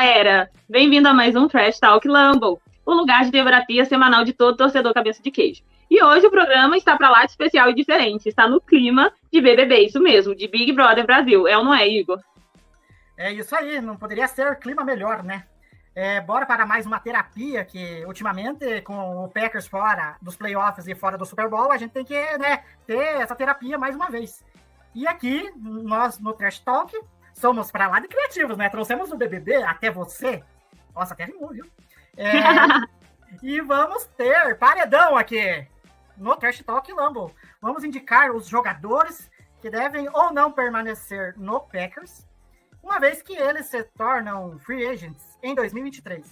galera! Bem-vindo a mais um Trash Talk Lambo, o lugar de terapia semanal de todo torcedor cabeça de queijo. E hoje o programa está pra lá de especial e diferente, está no clima de BBB, isso mesmo, de Big Brother Brasil. É ou não é, Igor? É isso aí, não poderia ser clima melhor, né? Bora para mais uma terapia que, ultimamente, com o Packers fora dos playoffs e fora do Super Bowl, a gente tem que, ter essa terapia mais uma vez. E aqui, nós no Trash Talk, somos para lá de criativos, né? Trouxemos o BBB até você. Nossa, até rimou, viu? E vamos ter paredão aqui no Trash Talk Lambo. Vamos indicar os jogadores que devem ou não permanecer no Packers, uma vez que eles se tornam free agents em 2023.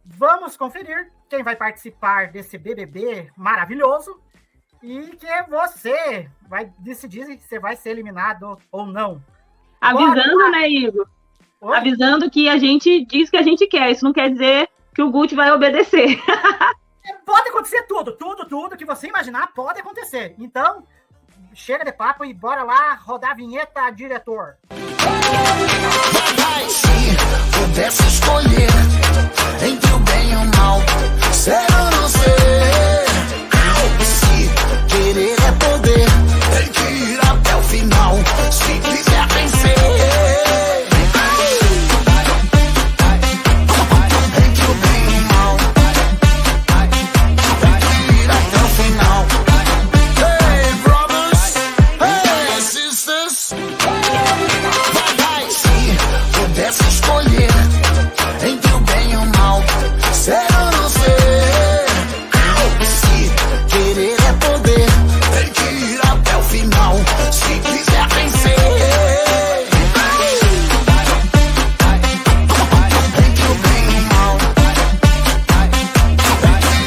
Vamos conferir quem vai participar desse BBB maravilhoso e que você vai decidir se você vai ser eliminado ou não. Avisando, né, Igor? Oi? Avisando que a gente diz que a gente quer, isso não quer dizer que o Gucci vai obedecer. Pode acontecer tudo que você imaginar pode acontecer. Então, chega de papo e bora lá rodar a vinheta, diretor. Se pudesse escolher entre o bem e o mal, ser ou não ser, se querer é poder, tem que ir até o final, se quiser vencer. Entre o bem e o mal, tem que ir até o final. Hey brothers, hey sisters, se pudesse escolher entre o bem e o mal, ser ou não ser, se querer é poder, tem que ir até o final, se quiser vencer. Entre o bem e o mal, tem que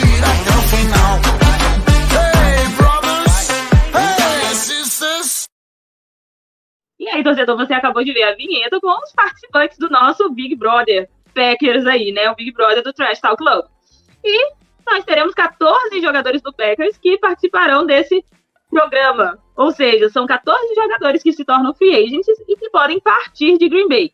ir até o final. Hey brothers, hey sisters. E aí, torcedor, você acabou de ver a vinheta com os participantes do nosso Big Brother Packers aí, né? O Big Brother do Trash Talk Club. E nós teremos 14 jogadores do Packers que participarão desse programa. Ou seja, são 14 jogadores que se tornam free agents e que podem partir de Green Bay.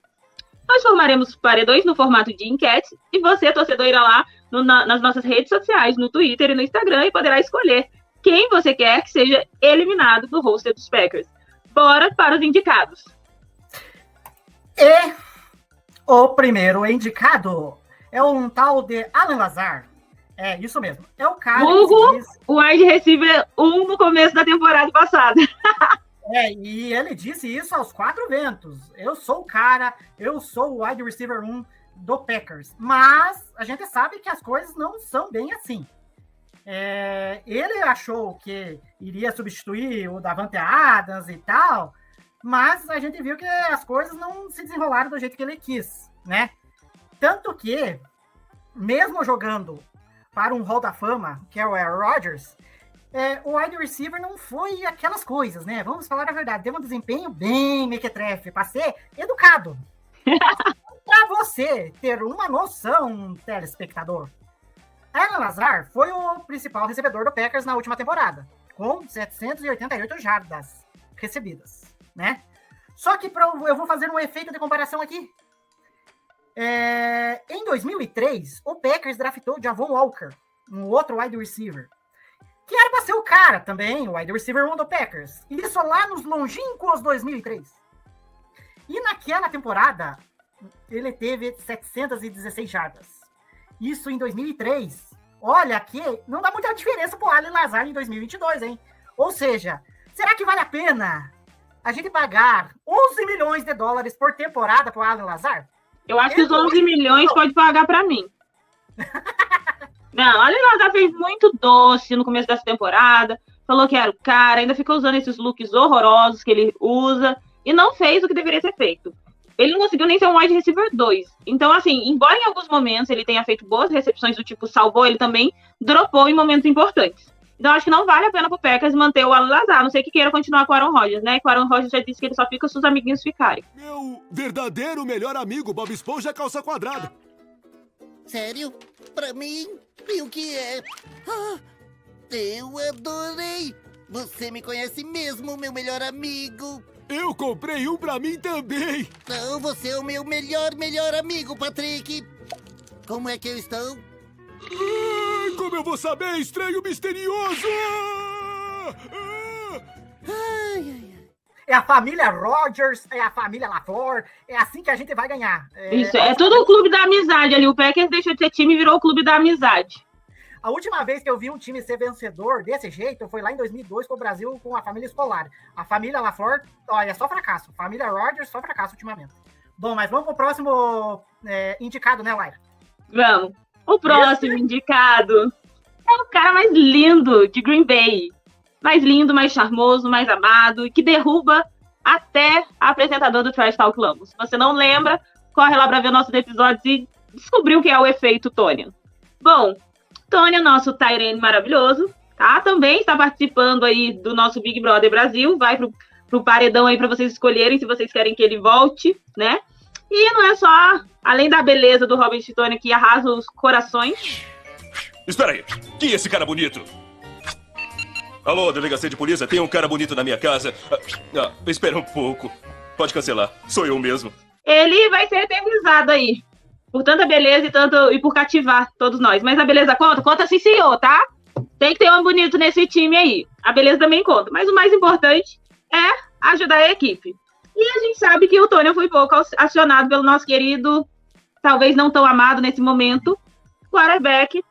Nós formaremos paredões no formato de enquete e você, torcedor, irá lá nas nossas redes sociais, no Twitter e no Instagram, e poderá escolher quem você quer que seja eliminado do roster dos Packers. Bora para os indicados. E o primeiro indicado é um tal de Alan Lazar. É isso mesmo. É o cara Hugo, que diz... o wide receiver 1 no começo da temporada passada. E ele disse isso aos 4 ventos. Eu sou o cara, eu sou o wide receiver 1 do Packers. Mas a gente sabe que as coisas não são bem assim. Ele achou que iria substituir o Davante Adams e tal, mas a gente viu que as coisas não se desenrolaram do jeito que ele quis, né? Tanto que, mesmo jogando para um Hall da Fama, que é o Aaron Rodgers, o wide receiver não foi aquelas coisas, né? Vamos falar a verdade, teve um desempenho bem mequetrefe, para ser educado. Para você ter uma noção, telespectador, Alan Lazar foi o principal recebedor do Packers na última temporada, com 788 jardas recebidas, né? Só que eu vou fazer um efeito de comparação aqui. Em 2003, o Packers draftou Javon Walker, um outro wide receiver, que era para ser o cara também, o wide receiver 1 do Packers. Isso lá nos longínquos 2003. E naquela temporada, ele teve 716 jardas. Isso em 2003. Olha aqui, não dá muita diferença pro Alan Lazar em 2022, hein? Ou seja, será que vale a pena a gente pagar 11 milhões de dólares por temporada pro Alan Lazar? Eu acho que os 11 milhões pode pagar para mim. Não, o Alan Lazar fez muito doce no começo dessa temporada, falou que era o cara, ainda ficou usando esses looks horrorosos que ele usa e não fez o que deveria ser feito. Ele não conseguiu nem ser um wide receiver 2. Então, assim, embora em alguns momentos ele tenha feito boas recepções do tipo salvou, ele também dropou em momentos importantes. Então, acho que não vale a pena pro Packers manter o Alan Lazar, a não sei que queira continuar com o Aaron Rodgers, né? Que o Aaron Rodgers já disse que ele só fica se os amiguinhos ficarem. Meu verdadeiro melhor amigo, Bob Esponja Calça Quadrada. Sério? Pra mim? E o que é? Eu adorei! Você me conhece mesmo, meu melhor amigo! Eu comprei um pra mim também. Não, você é o meu melhor amigo, Patrick. Como é que eu estou? Como eu vou saber, estranho misterioso? É a família Rodgers, é a família LaFleur, é assim que a gente vai ganhar. Isso, é tudo o clube da amizade ali. O Packers deixou de ser time e virou o clube da amizade. A última vez que eu vi um time ser vencedor desse jeito foi lá em 2002 com o Brasil, com a família escolar. A família LaFleur, olha, é só fracasso. Família Rodgers, só fracasso ultimamente. Bom, mas vamos pro próximo indicado, né, Laira? Vamos. O próximo indicado é o cara mais lindo de Green Bay. Mais lindo, mais charmoso, mais amado, e que derruba até a apresentadora do Trash Talk Lambo. Se você não lembra, corre lá para ver nossos episódios e descobrir o que é o efeito Tony. Bom, Tony, nosso tight end maravilhoso, tá? Também está participando aí do nosso Big Brother Brasil. Vai pro paredão aí para vocês escolherem se vocês querem que ele volte, né? E não é só, além da beleza do Robert Tony que arrasa os corações. Espera aí, quem é esse cara bonito? Alô, delegacia de polícia, tem um cara bonito na minha casa. Espera um pouco. Pode cancelar, sou eu mesmo. Ele vai ser eternizado aí. Por tanta beleza e por cativar todos nós. Mas a beleza conta? Conta sim, senhor, tá? Tem que ter um bonito nesse time aí. A beleza também conta. Mas o mais importante é ajudar a equipe. E a gente sabe que o Tony foi pouco acionado pelo nosso querido, talvez não tão amado nesse momento, quarterback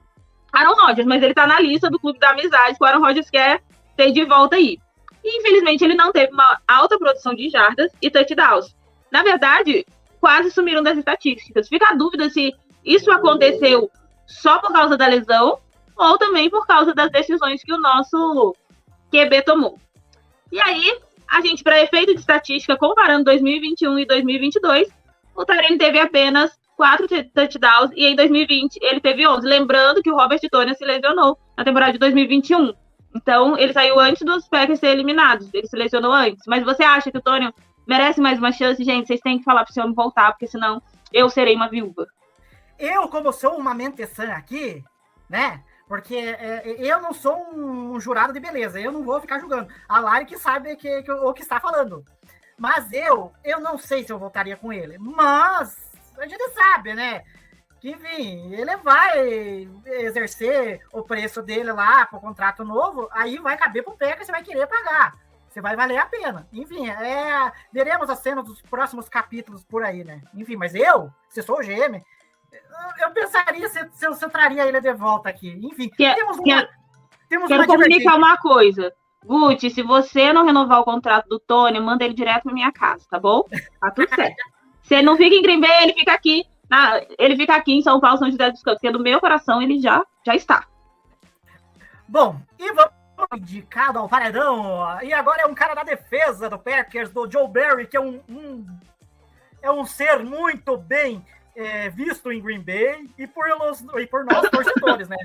Aaron Rodgers. Mas ele tá na lista do clube da amizade que o Aaron Rodgers quer ter de volta aí. E, infelizmente, ele não teve uma alta produção de jardas e touchdowns. Na verdade, quase sumiram das estatísticas. Fica a dúvida se isso aconteceu só por causa da lesão ou também por causa das decisões que o nosso QB tomou. E aí, a gente, para efeito de estatística, comparando 2021 e 2022, o Tyrene teve apenas 4 touchdowns e em 2020 ele teve 11. Lembrando que o Robert Tonyan se lesionou na temporada de 2021. Então, ele saiu antes dos Packers serem eliminados. Ele se lesionou antes. Mas você acha que o Tonyan merece mais uma chance? Gente, vocês têm que falar pro senhor me voltar, porque senão eu serei uma viúva. Eu, como sou uma mentessã aqui, né? Porque eu não sou um jurado de beleza. Eu não vou ficar julgando. A Lari que sabe o que está falando. Mas eu não sei se eu voltaria com ele. Mas a gente sabe, né? Que, enfim, ele vai exercer o preço dele lá pro contrato novo, aí vai caber pro Packers, você vai querer pagar. Você vai valer a pena. Enfim, veremos as cenas dos próximos capítulos por aí, né? Enfim, mas se sou o GM, eu pensaria se eu traria ele de volta aqui. Enfim, quero comunicar uma coisa. Gucci, se você não renovar o contrato do Tony, manda ele direto pra minha casa, tá bom? Tá tudo certo. Se ele não fica em Green Bay, ele fica aqui. Ele fica aqui em São Paulo, São José dos Campos, porque do meu coração ele já está. Bom, e vamos indicado ao paredão. E agora é um cara da defesa do Packers, do Joe Barry, que é um ser muito bem visto em Green Bay e por nós torcedores, né?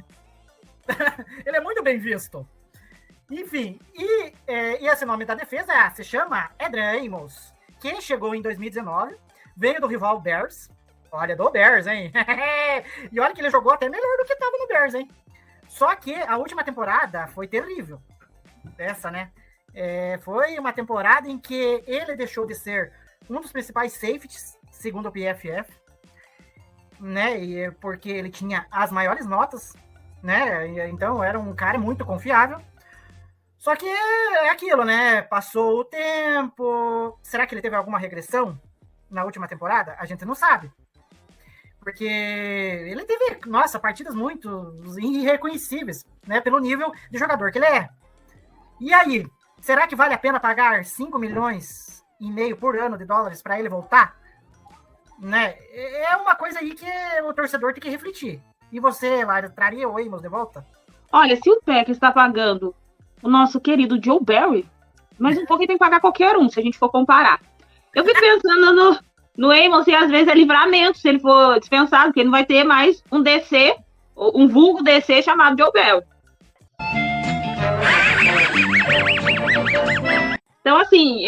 Ele é muito bem visto. Enfim, e esse nome da defesa se chama Adrian Amos, que chegou em 2019, veio do rival Bears. Olha, do Bears, hein? E olha que ele jogou até melhor do que estava no Bears, hein? Só que a última temporada foi terrível. Essa, né? Foi uma temporada em que ele deixou de ser um dos principais safeties, segundo o PFF, né? E porque ele tinha as maiores notas, né? Então era um cara muito confiável. Só que é aquilo, né? Passou o tempo. Será que ele teve alguma regressão na última temporada? A gente não sabe. Porque ele teve, partidas muito irreconhecíveis, né? Pelo nível de jogador que ele é. E aí, será que vale a pena pagar 5 milhões e meio por ano de dólares para ele voltar? Né? É uma coisa aí que o torcedor tem que refletir. E você, Lara, traria o Amos de volta? Olha, se o Packers está pagando o nosso querido Joe Barry, mas um pouco ele tem que pagar qualquer um, se a gente for comparar. Eu fico pensando no Amos e às vezes é livramento se ele for dispensado, porque ele não vai ter mais um DC, um vulgo DC chamado Joe Barry. Então, assim,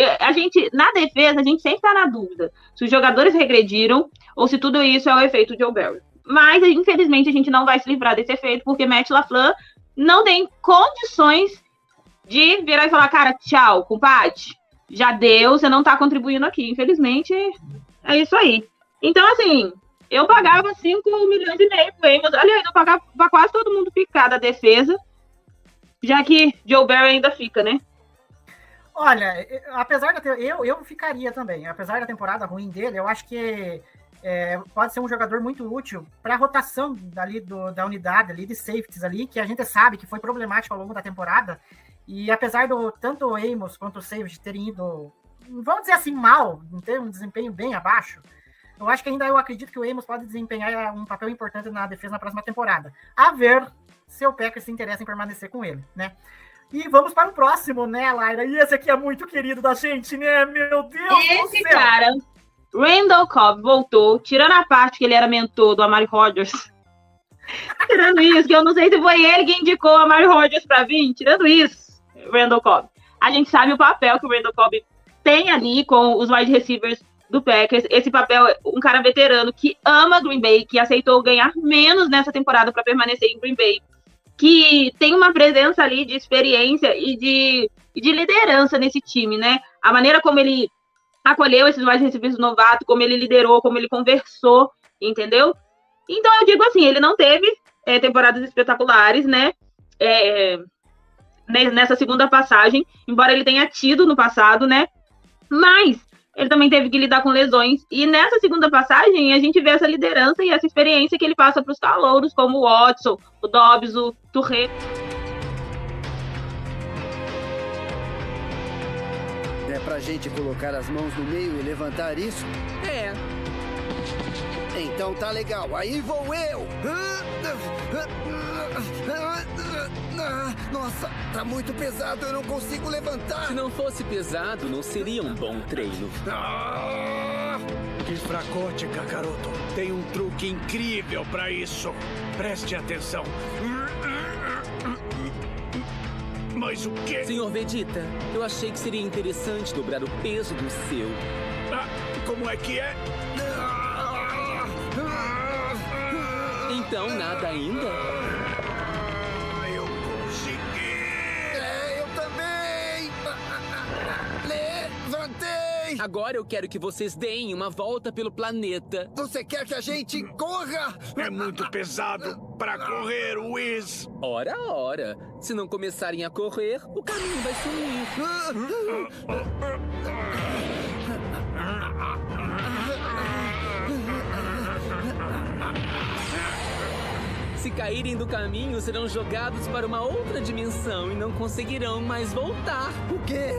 na defesa, a gente sempre está na dúvida se os jogadores regrediram ou se tudo isso é o efeito Joe Barry. Mas, infelizmente, a gente não vai se livrar desse efeito, porque Matt LaFleur não tem condições de virar e falar, cara, tchau, compadre. já deu, você não tá contribuindo aqui. Infelizmente, é isso aí. Então, assim, eu pagava 5,5 milhões pro Amos. Aliás, eu pagava pra quase todo mundo ficar da defesa, já que Joe Barry ainda fica, né? Olha, apesar da eu ficaria também. Apesar da temporada ruim dele, eu acho que pode ser um jogador muito útil para a rotação ali da unidade ali de safeties ali, que a gente sabe que foi problemático ao longo da temporada. E apesar do tanto o Amos quanto o Savage terem ido, vamos dizer assim, mal, ter um desempenho bem abaixo, eu acho que ainda eu acredito que o Amos pode desempenhar um papel importante na defesa na próxima temporada. A ver se o Packers se interessa em permanecer com ele, né? E vamos para o próximo, né, Laira? E esse aqui é muito querido da gente, né? Meu Deus esse do céu! Cara, Randall Cobb voltou, tirando a parte que ele era mentor do Amari Rodgers. Tirando isso, que eu não sei se foi ele que indicou o Amari Rodgers para vir. Tirando isso, Randall Cobb. A gente sabe o papel que o Randall Cobb tem ali com os wide receivers do Packers. Esse papel, um cara veterano que ama Green Bay, que aceitou ganhar menos nessa temporada para permanecer em Green Bay, que tem uma presença ali de experiência e de liderança nesse time, né? A maneira como ele acolheu esses wide receivers novatos, como ele liderou, como ele conversou, entendeu? Então eu digo assim, ele não teve temporadas espetaculares, né? Nessa segunda passagem, embora ele tenha tido no passado, né? Mas ele também teve que lidar com lesões. E nessa segunda passagem, a gente vê essa liderança e essa experiência que ele passa para os calouros, como o Watson, o Dobbs, o Touré. É pra gente colocar as mãos no meio e levantar isso? É. Então tá legal, aí vou eu! Nossa, tá muito pesado, eu não consigo levantar! Se não fosse pesado, não seria um bom treino. Que fracote, Kakaroto. Tem um truque incrível pra isso. Preste atenção. Mas o quê? Senhor Vegeta, eu achei que seria interessante dobrar o peso do seu. Como é que é? Então, nada ainda? Eu consegui! Eu também! Levantei! Agora eu quero que vocês deem uma volta pelo planeta. Você quer que a gente corra? É muito pesado pra correr, Wiz! Ora, ora. Se não começarem a correr, o caminho vai sumir. Se caírem do caminho, serão jogados para uma outra dimensão e não conseguirão mais voltar. O quê?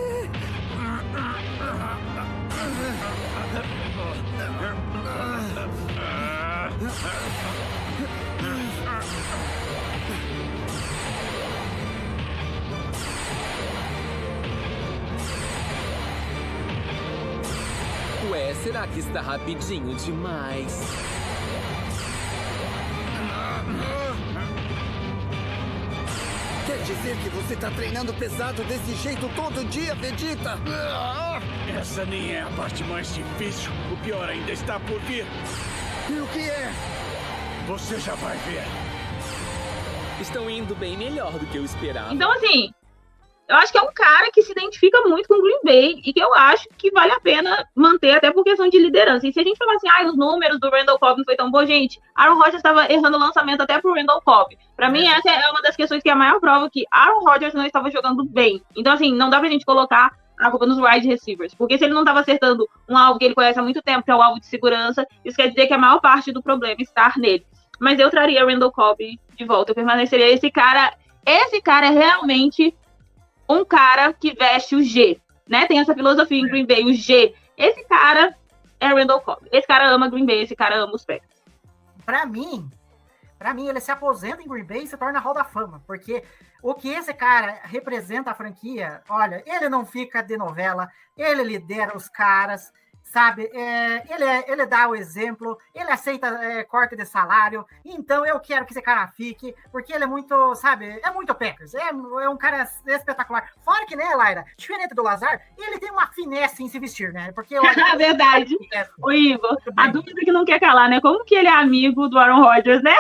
Ué, será que está rapidinho demais? Quer dizer que você tá treinando pesado desse jeito todo dia, Vegeta? Essa nem é a parte mais difícil. O pior ainda está por vir. E o que é? Você já vai ver. Estão indo bem melhor do que eu esperava. Então, assim, eu acho que é um cara que se identifica muito com o Green Bay e que eu acho que vale a pena manter, até por questão de liderança. E se a gente falar assim, os números do Randall Cobb não foi tão bom, gente, Aaron Rodgers estava errando o lançamento até pro Randall Cobb. Pra mim, essa é uma das questões que é a maior prova que Aaron Rodgers não estava jogando bem. Então, assim, não dá pra gente colocar a culpa nos wide receivers, porque se ele não estava acertando um alvo que ele conhece há muito tempo, que é o alvo de segurança, isso quer dizer que a maior parte do problema está nele. Mas eu traria Randall Cobb de volta, eu permaneceria esse cara é realmente um cara que veste o G, né? Tem essa filosofia em Green Bay, o G. Esse cara é Randall Cobb. Esse cara ama Green Bay, esse cara ama os Packers. Pra mim, ele se aposenta em Green Bay e se torna Hall da Fama, porque o que esse cara representa a franquia, olha, ele não fica de novela, ele lidera os caras, sabe? Ele dá o exemplo, ele aceita corte de salário, então eu quero que esse cara fique, porque ele é muito, sabe? É muito Packers, é um cara espetacular. Fora que, né, Laira, diferente do Lazar, ele tem uma finesse em se vestir, né? Porque olha, verdade. Ô, Igor, a dúvida que não quer calar, né? Como que ele é amigo do Aaron Rodgers, né?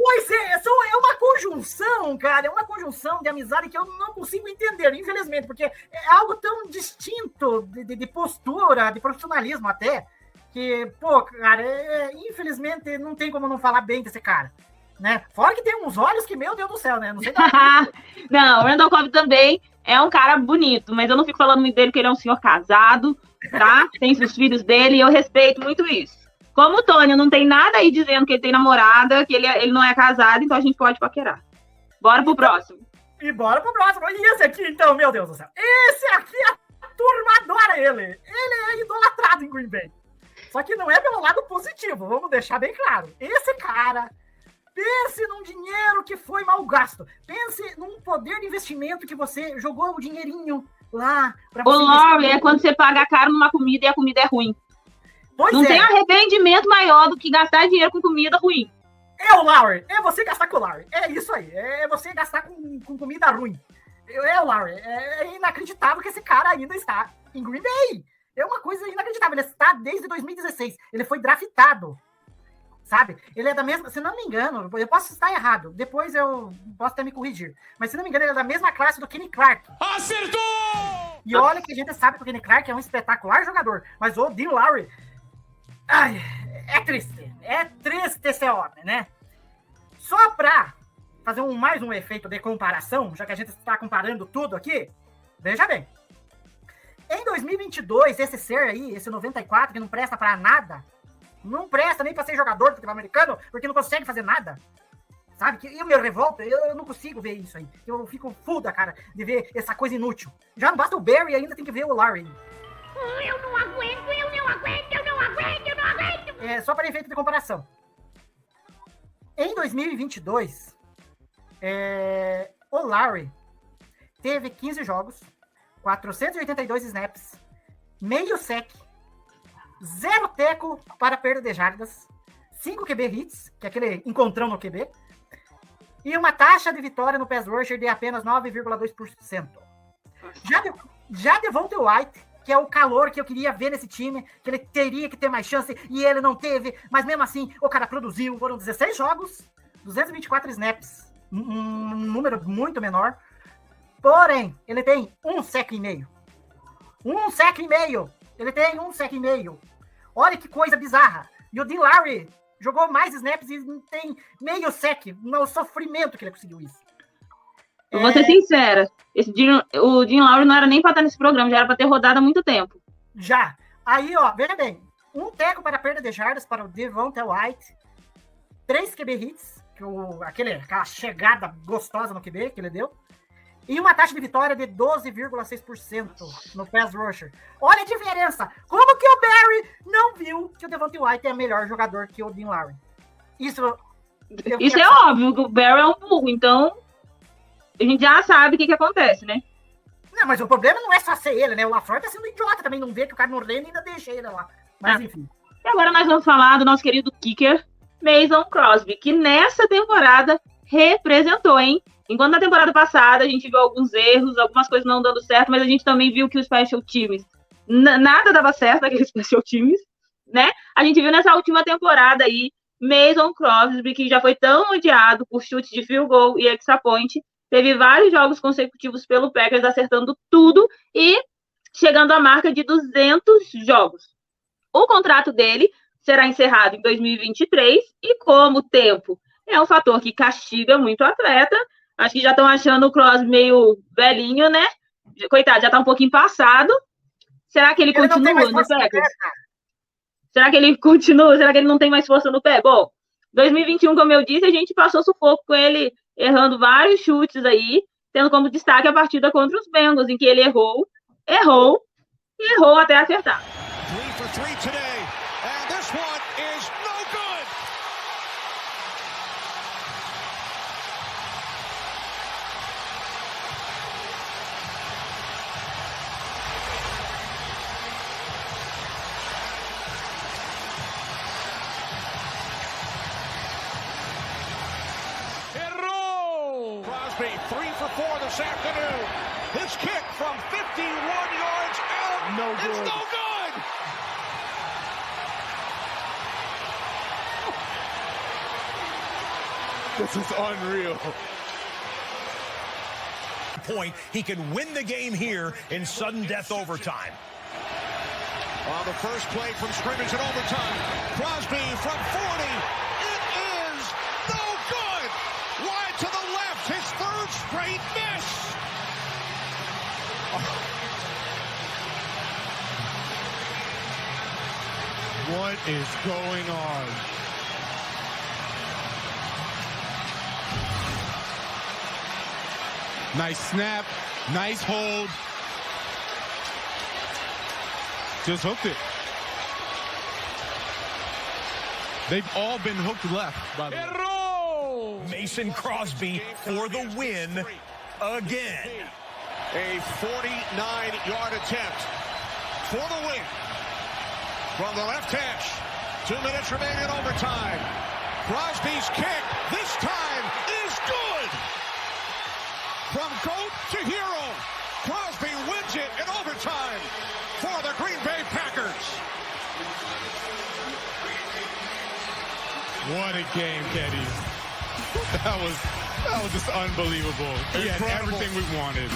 Pois é, é uma conjunção, cara, é uma conjunção de amizade que eu não consigo entender, infelizmente, porque é algo tão distinto de postura, de profissionalismo até, que, pô, cara, infelizmente não tem como não falar bem desse cara, né? Fora que tem uns olhos que, meu Deus do céu, né? Não sei Não, o Randall Cobb também é um cara bonito, mas eu não fico falando muito dele porque ele é um senhor casado, tá? Tem os filhos dele e eu respeito muito isso. Como o Tony não tem nada aí dizendo que ele tem namorada, que ele não é casado, então a gente pode paquerar. Bora pro próximo. E bora pro próximo. E esse aqui, então, meu Deus do céu. Esse aqui, a turma adora ele. Ele é idolatrado em Green Bay. Só que não é pelo lado positivo, vamos deixar bem claro. Esse cara, pense num dinheiro que foi mal gasto. Pense num poder de investimento que você jogou o dinheirinho lá. Pra você o Lowry é quando você paga caro numa comida e a comida é ruim. Pois não tem arrependimento maior do que gastar dinheiro com comida ruim. É o Lowry, é você gastar com o Lowry. É isso aí, é você gastar com comida ruim. É o Lowry, é inacreditável que esse cara ainda está em Green Bay. É uma coisa inacreditável, ele está desde 2016. Ele foi draftado, sabe? Ele é da mesma, se não me engano, eu posso estar errado, depois eu posso até me corrigir. Mas se não me engano, ele é da mesma classe do Kenny Clark. Acertou! E olha que a gente sabe que o Kenny Clark é um espetacular jogador, mas o Dean Lowry... Ai, é triste esse homem, né? Só pra fazer mais um efeito de comparação, já que a gente está comparando tudo aqui, veja bem. Em 2022, esse ser aí, esse 94, que não presta pra nada, não presta nem pra ser jogador do futebol americano, porque não consegue fazer nada, sabe? Que eu me revolto, eu não consigo ver isso aí. Eu fico full da cara de ver essa coisa inútil. Já não basta o Barry, ainda tem que ver o Larry. Eu não aguento! É, só para efeito de comparação. Em 2022, o Larry teve 15 jogos, 482 snaps, meio sec, 0 teco para perda de jardas, 5 QB hits, que é aquele encontrão no QB, e uma taxa de vitória no pass rusher de apenas 9,2%. Já Devontae White, que é o calor que eu queria ver nesse time, que ele teria que ter mais chance, e ele não teve, mas mesmo assim, o cara produziu, foram 16 jogos, 224 snaps, um número muito menor, porém, ele tem um sec e meio, ele tem um sec e meio, olha que coisa bizarra, e o Dean Lowry jogou mais snaps e tem meio sec, no sofrimento que ele conseguiu isso. Eu vou ser sincera, o Dean Lowry não era nem pra estar nesse programa, já era pra ter rodado há muito tempo. Já. Aí, ó, veja bem, um teco para perda de jardas para o Devontae White, 3 QB hits, aquela chegada gostosa no QB que ele deu, e uma taxa de vitória de 12,6% no pass rusher. Olha a diferença! Como que o Barry não viu que o Devontae White é melhor jogador que o Dean Lowry? Isso é óbvio, que o Barry é um burro, então a gente já sabe o que acontece, né? Não, mas o problema não é só ser ele, né? O LaFleur tá sendo idiota também, não vê que o cara não reina e ainda deixa ele lá. Mas enfim. E agora nós vamos falar do nosso querido kicker, Mason Crosby, que nessa temporada representou, hein? Enquanto na temporada passada a gente viu alguns erros, algumas coisas não dando certo, mas a gente também viu que o Special Teams, nada dava certo naqueles Special Teams, né? A gente viu nessa última temporada aí, Mason Crosby, que já foi tão odiado por chute de field goal e extra point, teve vários jogos consecutivos pelo Packers, acertando tudo e chegando à marca de 200 jogos. O contrato dele será encerrado em 2023 e como o tempo é um fator que castiga muito o atleta, acho que já estão achando o Crosby meio velhinho, né? Coitado, já está um pouquinho passado. Será que ele continua no Packers? Será que ele continua? Será que ele não tem mais força no pé? Bom, 2021, como eu disse, a gente passou sufoco com ele errando vários chutes aí, tendo como destaque a partida contra os Bengals, em que ele errou até acertar. 3 for 3 today, and this one is no good. Errou! Crosby 3 for 4 this afternoon. His kick from 51 yards out. No good. It's no good. This is unreal. Point, he can win the game here in sudden death overtime. On the first play from scrimmage in overtime, Crosby from 40. It is no good. Wide to the left, his third straight miss. What is going on? Nice snap, nice hold. Just hooked it. They've all been hooked left, by the way. Mason Crosby for the win again. A 49-yard attempt for the win from the left hash. 2 minutes remaining in overtime. Crosby's kick this time is good. From GOAT to hero, Crosby wins it in overtime for the Green Bay Packers. What a game, Teddy. That was just unbelievable. He had everything we wanted.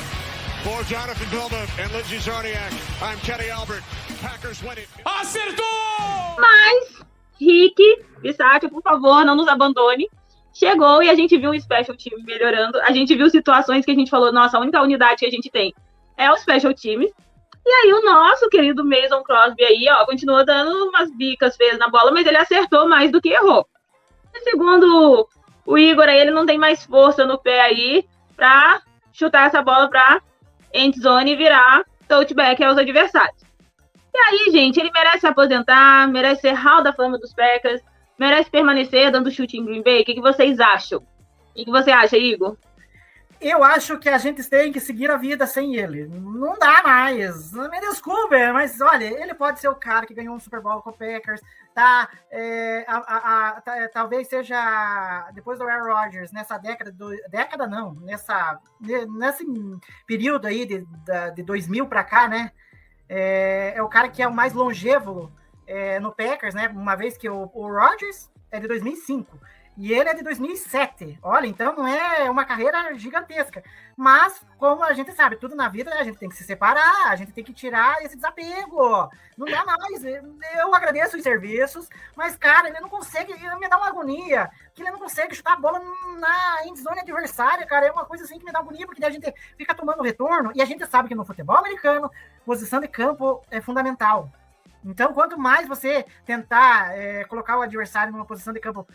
For Jonathan Bilda and Lindsey Zarniak, I'm Kenny Albert. Packers win it. Acertou! Mas, Rick, Bisaccia, por favor, não nos abandone. Chegou e a gente viu o Special Team melhorando. A gente viu situações que a gente falou, nossa, a única unidade que a gente tem é o Special Teams. E aí o nosso querido Mason Crosby aí, ó, continuou dando umas bicas feias na bola, mas ele acertou mais do que errou. E segundo o Igor aí, ele não tem mais força no pé aí pra chutar essa bola pra endzone e virar touchback aos adversários. E aí, gente, ele merece se aposentar, merece ser Hall da Fama dos Packers, merece permanecer dando chute em Green Bay. O que vocês acham? O que você acha, Igor? Eu acho que a gente tem que seguir a vida sem ele. Não dá mais. Me desculpe, mas olha, ele pode ser o cara que ganhou um Super Bowl com o Packers, tá? Talvez seja depois do Aaron Rodgers, nessa nesse período aí de 2000 para cá, né? É o cara que é o mais longevo no Packers, né? Uma vez que o Rodgers é de 2005. E ele é de 2007. Olha, então não é uma carreira gigantesca. Mas, como a gente sabe, tudo na vida, a gente tem que se separar, a gente tem que tirar esse desapego. Não dá mais. Eu agradeço os serviços, mas, cara, ele não consegue, me dá uma agonia, que ele não consegue chutar a bola na endzone adversária, cara. É uma coisa assim que me dá agonia, porque a gente fica tomando retorno, e a gente sabe que no futebol americano, posição de campo é fundamental. Então, quanto mais você tentar colocar o adversário numa posição de campo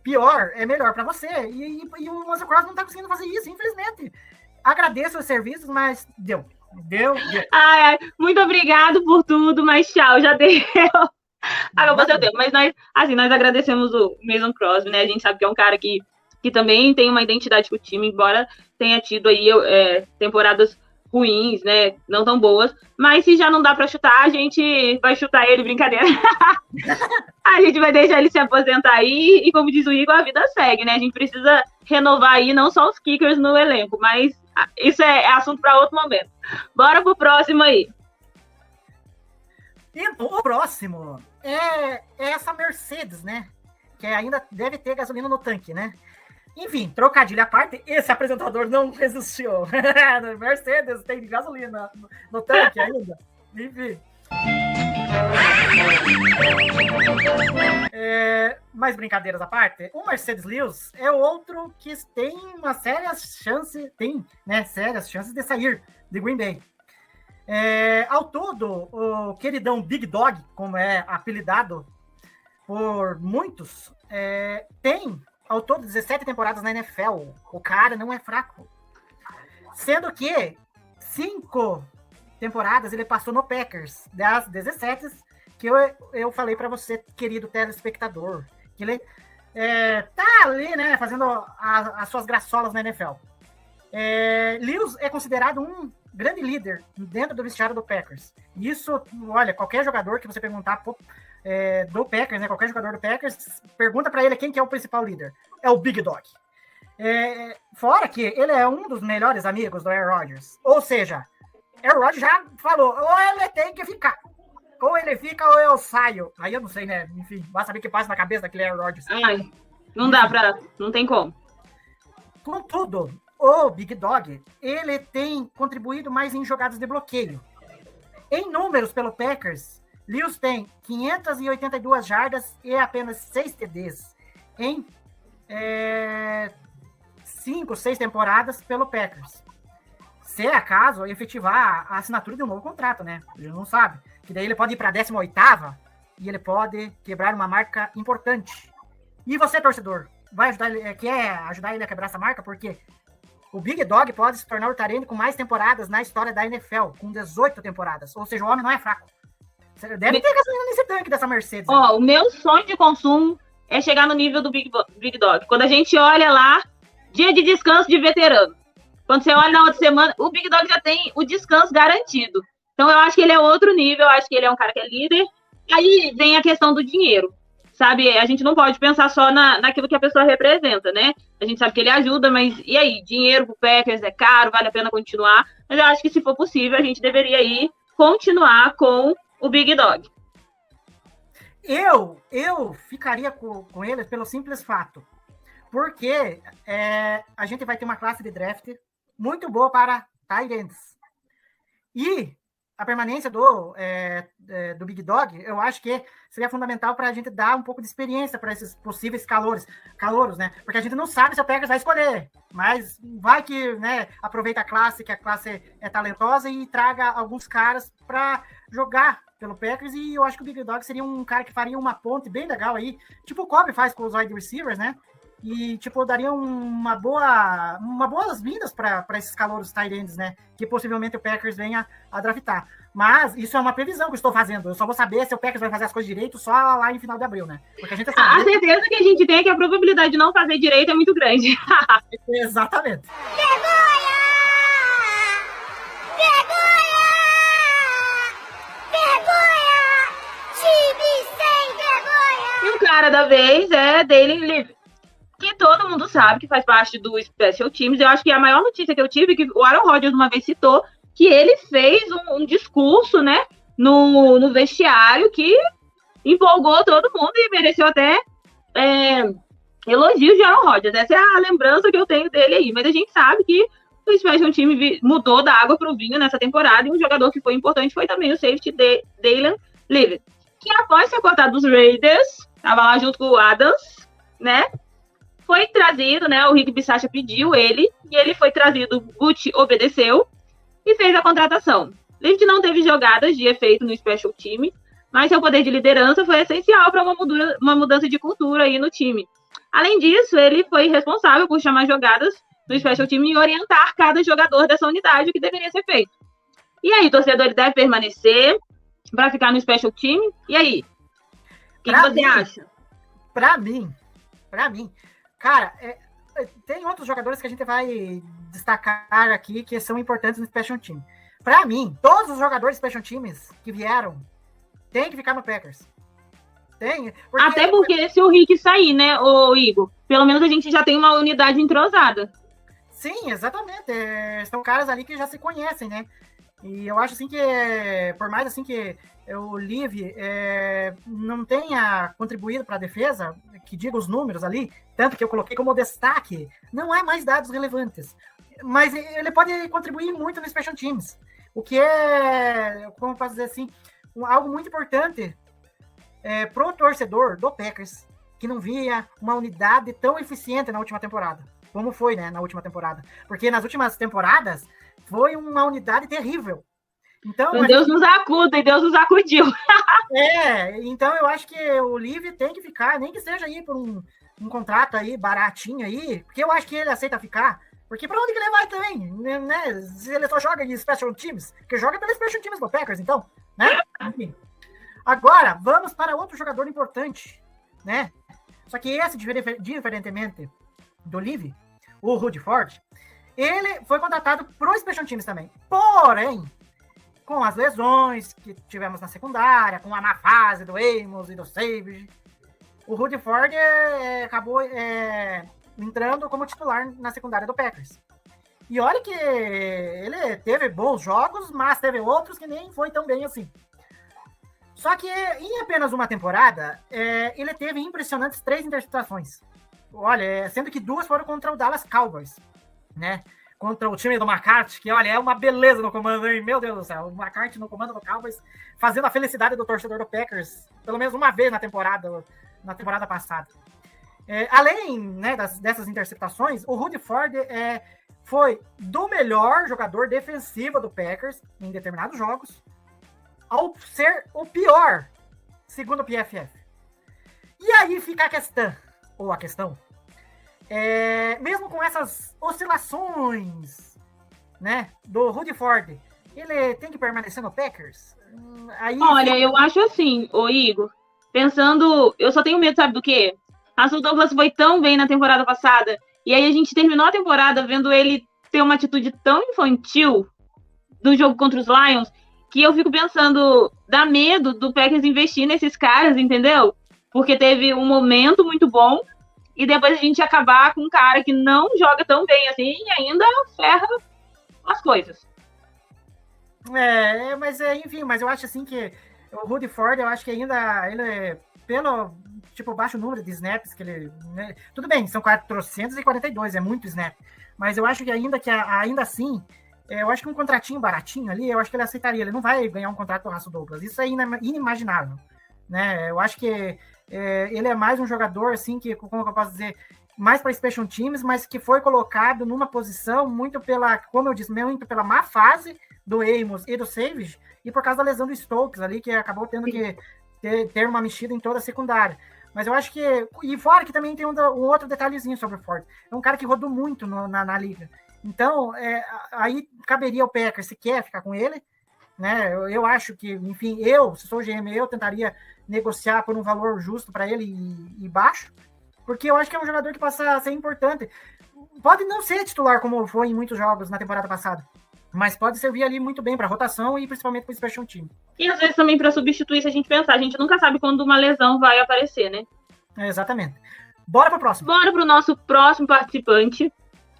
pior, é melhor para você. E o Mason Crosby não tá conseguindo fazer isso, infelizmente. Agradeço os serviços, mas deu. Ai, muito obrigado por tudo, mas tchau, já deu. Acabou seu tempo. Mas nós agradecemos o Mason Crosby, né? A gente sabe que é um cara que também tem uma identidade com o time, embora tenha tido aí temporadas ruins, né? Não tão boas. Mas se já não dá para chutar, a gente vai chutar ele, brincadeira. A gente vai deixar ele se aposentar aí e, como diz o Igor, a vida segue, né? A gente precisa renovar aí não só os kickers no elenco, mas isso é assunto para outro momento. Bora pro próximo aí. E o próximo é essa Mercedes, né? Que ainda deve ter gasolina no tanque, né? Enfim, trocadilho à parte, esse apresentador não resistiu. Mercedes tem gasolina no tanque ainda. Enfim. Mais brincadeiras à parte, o Mercedes Lewis é outro que tem uma sérias chances de sair de Green Bay. Ao todo, o queridão Big Dog, como é apelidado por muitos, tem ao todo 17 temporadas na NFL. O cara não é fraco. Sendo que 5 temporadas ele passou no Packers, das 17 que eu falei para você, querido telespectador, que ele tá ali, né, fazendo as suas graçolas na NFL. Lewis é considerado um grande líder dentro do vestiário do Packers. Isso, olha, qualquer jogador que você perguntar do Packers, né, qualquer jogador do Packers, pergunta para ele quem que é o principal líder. É o Big Dog. Fora que ele é um dos melhores amigos do Aaron Rodgers. Ou seja, Aaron Rodgers já falou, ou ele tem que ficar, ou ele fica ou eu saio. Aí eu não sei, né? Enfim, vai saber o que passa na cabeça daquele Aaron Rodgers. Não tem como. Contudo, o Big Dog, ele tem contribuído mais em jogadas de bloqueio. Em números pelo Packers, Lewis tem 582 jardas e apenas 6 TDs em 5, 6 temporadas pelo Packers. Se é acaso efetivar a assinatura de um novo contrato, né? A gente não sabe. Que daí ele pode ir para a 18ª e ele pode quebrar uma marca importante. E você, torcedor, vai ajudar ele, quer ajudar ele a quebrar essa marca? Porque o Big Dog pode se tornar o tight end com mais temporadas na história da NFL, com 18 temporadas. Ou seja, o homem não é fraco. Você deve ter gasolina nesse tanque dessa Mercedes. Ó, o meu sonho de consumo é chegar no nível do Big Dog. Quando a gente olha lá, dia de descanso de veterano. Quando você olha na outra semana, o Big Dog já tem o descanso garantido. Então eu acho que ele é outro nível, eu acho que ele é um cara que é líder. Aí vem a questão do dinheiro, sabe? A gente não pode pensar só naquilo que a pessoa representa, né? A gente sabe que ele ajuda, mas e aí? Dinheiro pro Packers é caro, vale a pena continuar? Mas eu acho que se for possível, a gente deveria aí continuar com o Big Dog. Eu ficaria com ele pelo simples fato. Porque a gente vai ter uma classe de draft muito boa para tight ends. E a permanência do Big Dog, eu acho que seria fundamental para a gente dar um pouco de experiência para esses possíveis calouros, né? Porque a gente não sabe se o Packers vai escolher, mas vai que, né, aproveita a classe, que a classe é talentosa e traga alguns caras para jogar pelo Packers, e eu acho que o Big Dog seria um cara que faria uma ponte bem legal aí, tipo o Kobe faz com os wide receivers, né? E, tipo, daria uma boas-vindas para esses calouros tight ends, né? Que possivelmente o Packers venha a draftar. Mas isso é uma previsão que eu estou fazendo. Eu só vou saber se o Packers vai fazer as coisas direito só lá em final de abril, né? Porque a gente sabe. A certeza que a gente tem é que a probabilidade de não fazer direito é muito grande. Exatamente. Vergonha! Vergonha! Vergonha! Time sem vergonha! E o cara da vez é Daily Livre, que todo mundo sabe que faz parte do Special Teams. Eu acho que a maior notícia que eu tive, que o Aaron Rodgers uma vez citou, que ele fez um discurso, né, no vestiário que empolgou todo mundo e mereceu até elogios de Aaron Rodgers. Essa é a lembrança que eu tenho dele aí. Mas a gente sabe que o Special Team mudou da água para o vinho nessa temporada, e um jogador que foi importante foi também o safety Dalen Livre, que após ser cortado dos Raiders, estava lá junto com o Adams, né, foi trazido, né? O Rick Bisaccia pediu ele, e ele foi trazido. O Gucci obedeceu e fez a contratação. Livre não teve jogadas de efeito no Special Team, mas seu poder de liderança foi essencial para uma mudança de cultura aí no time. Além disso, ele foi responsável por chamar jogadas no Special Team e orientar cada jogador dessa unidade o que deveria ser feito. E aí, torcedor, ele deve permanecer para ficar no Special Team? E aí? O que você acha? Para mim, cara, tem outros jogadores que a gente vai destacar aqui que são importantes no Special Team. Para mim, todos os jogadores Special Teams que vieram têm que ficar no Packers. Até porque se o Rick sair, né, ô Igor, pelo menos a gente já tem uma unidade entrosada. Sim, exatamente. São caras ali que já se conhecem, né? E eu acho assim que, por mais assim que o Liv não tenha contribuído para a defesa, que diga os números ali, tanto que eu coloquei como destaque, não há mais dados relevantes. Mas ele pode contribuir muito no Special Teams, o que é, como posso dizer assim, algo muito importante para o torcedor do Packers, que não via uma unidade tão eficiente na última temporada, como foi, né, na última temporada. Porque nas últimas temporadas foi uma unidade terrível. Então, Deus nos acuda e Deus nos acudiu. Então eu acho que o Liv tem que ficar, nem que seja aí por um contrato aí baratinho aí, porque eu acho que ele aceita ficar, porque para onde que ele vai também, né? Se ele só joga em Special Teams, que joga pelos Special Teams do Packers, então, né? Enfim. Agora, vamos para outro jogador importante, né? Só que esse, diferentemente do Liv, o Rudy Ford, ele foi contratado para os Special Teams também. Porém, com as lesões que tivemos na secundária, com a má fase do Amos e do Savage, o Rudy Ford acabou entrando como titular na secundária do Packers. E olha que ele teve bons jogos, mas teve outros que nem foi tão bem assim. Só que em apenas uma temporada, ele teve impressionantes 3 interceptações. olha, sendo que 2 foram contra o Dallas Cowboys, né? Contra o time do McCarthy, que, olha, é uma beleza no comando, hein? Meu Deus do céu, o McCarthy no comando do Cowboys, fazendo a felicidade do torcedor do Packers, pelo menos uma vez na temporada passada. Além, né, dessas interceptações, o Rudy Ford foi do melhor jogador defensivo do Packers em determinados jogos, ao ser o pior, segundo o PFF. E aí fica a questão, mesmo com essas oscilações, né, do Rudy Ford, ele tem que permanecer no Packers? Olha, eu acho assim, ô Igor, pensando, eu só tenho medo, sabe do quê? Russell Douglas foi tão bem na temporada passada, e aí a gente terminou a temporada vendo ele ter uma atitude tão infantil do jogo contra os Lions, que eu fico pensando, dá medo do Packers investir nesses caras, entendeu? Porque teve um momento muito bom, e depois a gente acabar com um cara que não joga tão bem assim, e ainda ferra as coisas. Mas eu acho assim que o Rudy Ford, eu acho que ainda ele, pelo baixo número de snaps que ele, né, tudo bem, são 442, é muito snap, mas eu acho que ainda assim, eu acho que um contratinho baratinho ali, eu acho que ele aceitaria, ele não vai ganhar um contrato do Russell Douglas, isso é inimaginável, né? Eu acho que ele é mais um jogador, assim, que, como eu posso dizer, mais para Special Teams, mas que foi colocado numa posição muito como eu disse, muito pela má fase do Amos e do Savage, e por causa da lesão do Stokes ali, que acabou tendo que ter uma mexida em toda a secundária. Mas eu acho que... E fora que também tem um outro detalhezinho sobre o Ford. É um cara que rodou muito na liga. Então, aí caberia ao Packers, se quer ficar com ele, né? Eu acho que, enfim, se sou o GM, eu tentaria negociar por um valor justo para ele e baixo, porque eu acho que é um jogador que passa a ser importante. Pode não ser titular, como foi em muitos jogos na temporada passada, mas pode servir ali muito bem para rotação e principalmente para o special team. E às vezes também para substituir, se a gente pensar, a gente nunca sabe quando uma lesão vai aparecer, né? Exatamente. Bora pro próximo. Bora pro nosso próximo participante,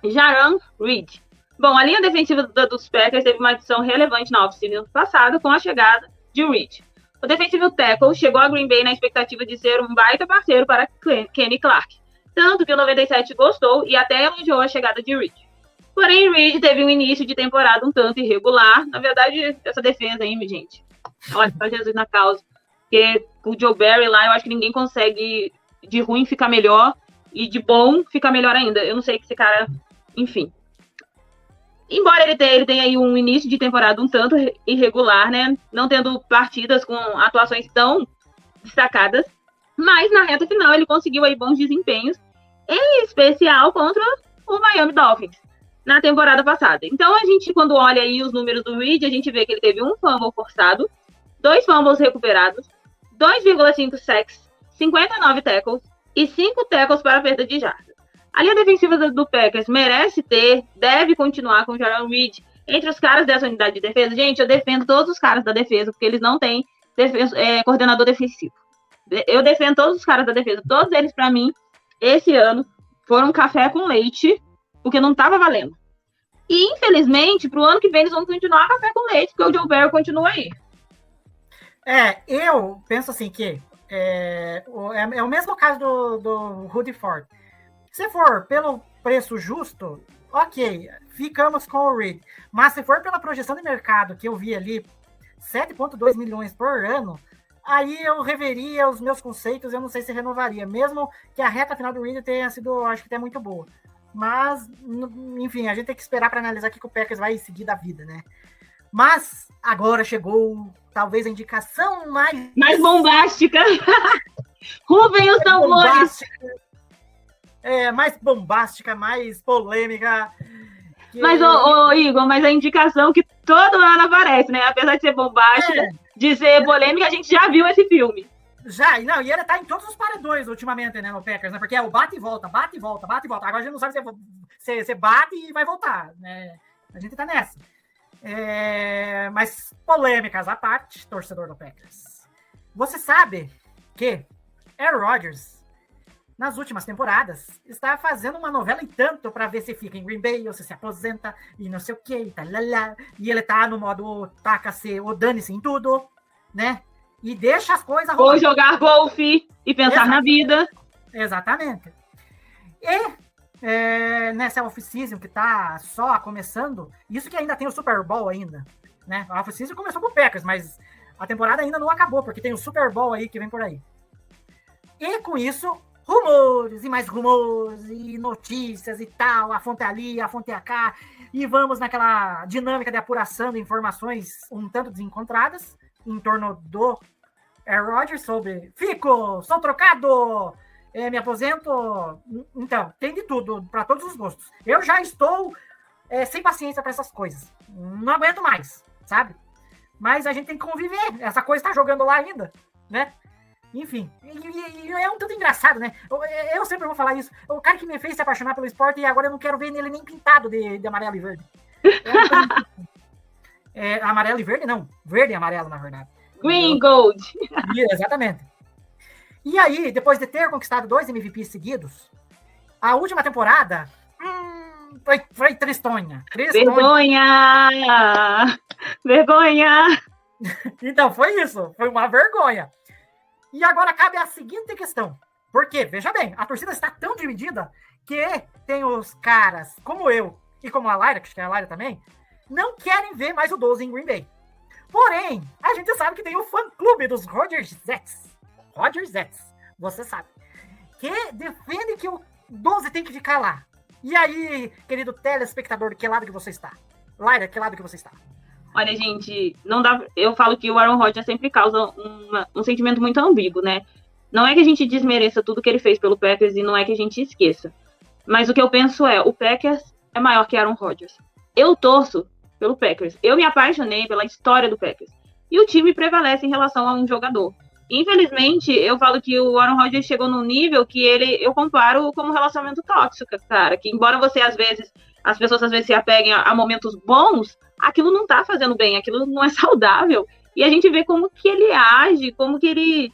Jaron Reed. Bom, a linha defensiva dos Packers teve uma adição relevante na off-season passada com a chegada de Reed. O defensive tackle chegou a Green Bay na expectativa de ser um baita parceiro para Kenny Clark, tanto que o 97 gostou e até elogiou a chegada de Reed. Porém, Reed teve um início de temporada um tanto irregular. Na verdade, essa defesa aí, gente, olha, pra Jesus na causa. Porque o Joe Barry lá, eu acho que ninguém consegue de ruim ficar melhor e de bom ficar melhor ainda. Eu não sei que esse cara, enfim. Embora ele tenha aí um início de temporada um tanto irregular, né? Não tendo partidas com atuações tão destacadas, mas na reta final ele conseguiu aí bons desempenhos, em especial contra o Miami Dolphins na temporada passada. Então a gente, quando olha aí os números do Reed, a gente vê que ele teve um fumble forçado, 2 fumbles recuperados, 2,5 sacks, 59 tackles e 5 tackles para perda de jardas. A linha defensiva do Packers deve continuar com o Jaron Reed entre os caras dessa unidade de defesa. Gente, eu defendo todos os caras da defesa, porque eles não têm coordenador defensivo. Eu defendo todos os caras da defesa. Todos eles, para mim, esse ano, foram café com leite, porque não estava valendo. E, infelizmente, pro ano que vem, eles vão continuar café com leite, porque o Joe Barry continua aí. Eu penso assim que é o mesmo caso do Rudy Ford. Se for pelo preço justo, ok, ficamos com o Reed. Mas se for pela projeção de mercado que eu vi ali, 7,2 milhões por ano, aí eu reveria os meus conceitos, eu não sei se renovaria, mesmo que a reta final do Reed tenha sido, acho que até muito boa. Mas, enfim, a gente tem que esperar para analisar o que o Packers vai seguir da vida, né? Mas agora chegou, talvez, a indicação mais bombástica. Rubem os tambores. Mais bombástica, mais polêmica. Mas, Igor, mas a indicação que todo ano aparece, né? Apesar de ser bombástica, de ser polêmica, a gente já viu esse filme. E ele tá em todos os paredões ultimamente, né, no Packers, né? Porque é o bate e volta, bate e volta, bate e volta. Agora a gente não sabe se você bate e vai voltar, né? A gente tá nessa. Mas polêmicas à parte, torcedor do Packers. Você sabe que Aaron Rodgers, nas últimas temporadas, está fazendo uma novela e tanto para ver se fica em Green Bay ou se aposenta e não sei o que, e ele tá no modo taca-se ou dane-se em tudo, né? E deixa as coisas rolar. Ou jogar golfe e pensar na vida. Exatamente. E nessa off-season que tá só começando, isso que ainda tem o Super Bowl ainda, né? A off-season começou com o Packers, mas a temporada ainda não acabou, porque tem o Super Bowl aí que vem por aí. E com isso, rumores e mais rumores e notícias e tal, a fonte ali, a fonte cá, e vamos naquela dinâmica de apuração de informações um tanto desencontradas em torno do Aaron Rodgers sobre sou trocado, me aposento. Então, tem de tudo, para todos os gostos. Eu já estou sem paciência para essas coisas. Não aguento mais, sabe? Mas a gente tem que conviver. Essa coisa está jogando lá ainda, né? Enfim, e é um tanto engraçado, né? Eu sempre vou falar isso. O cara que me fez se apaixonar pelo esporte e agora eu não quero ver nele nem pintado de amarelo e verde. Amarelo e verde, não. Verde e amarelo, na verdade. Green Gold. Exatamente. E aí, depois de ter conquistado 2 MVPs seguidos, a última temporada foi tristonha. Vergonha! Então, foi isso. Foi uma vergonha. E agora cabe a seguinte questão. Porque, veja bem, a torcida está tão dividida que tem os caras como eu e como a Lyra, que acho que é a Lyra também, não querem ver mais o 12 em Green Bay. Porém, a gente sabe que tem o fã-clube dos Rodgersettes, você sabe, que defende que o 12 tem que ficar lá. E aí, querido telespectador, que lado que você está? Lyra, que lado que você está? Olha, gente, não dá. Eu falo que o Aaron Rodgers sempre causa um sentimento muito ambíguo, né? Não é que a gente desmereça tudo que ele fez pelo Packers e não é que a gente esqueça. Mas o que eu penso o Packers é maior que Aaron Rodgers. Eu torço pelo Packers. Eu me apaixonei pela história do Packers. E o time prevalece em relação a um jogador. Infelizmente, eu falo que o Aaron Rodgers chegou num nível que eu comparo como um relacionamento tóxico, cara. Que embora as pessoas às vezes se apeguem a momentos bons, aquilo não tá fazendo bem, aquilo não é saudável. E a gente vê como que ele age, como que ele...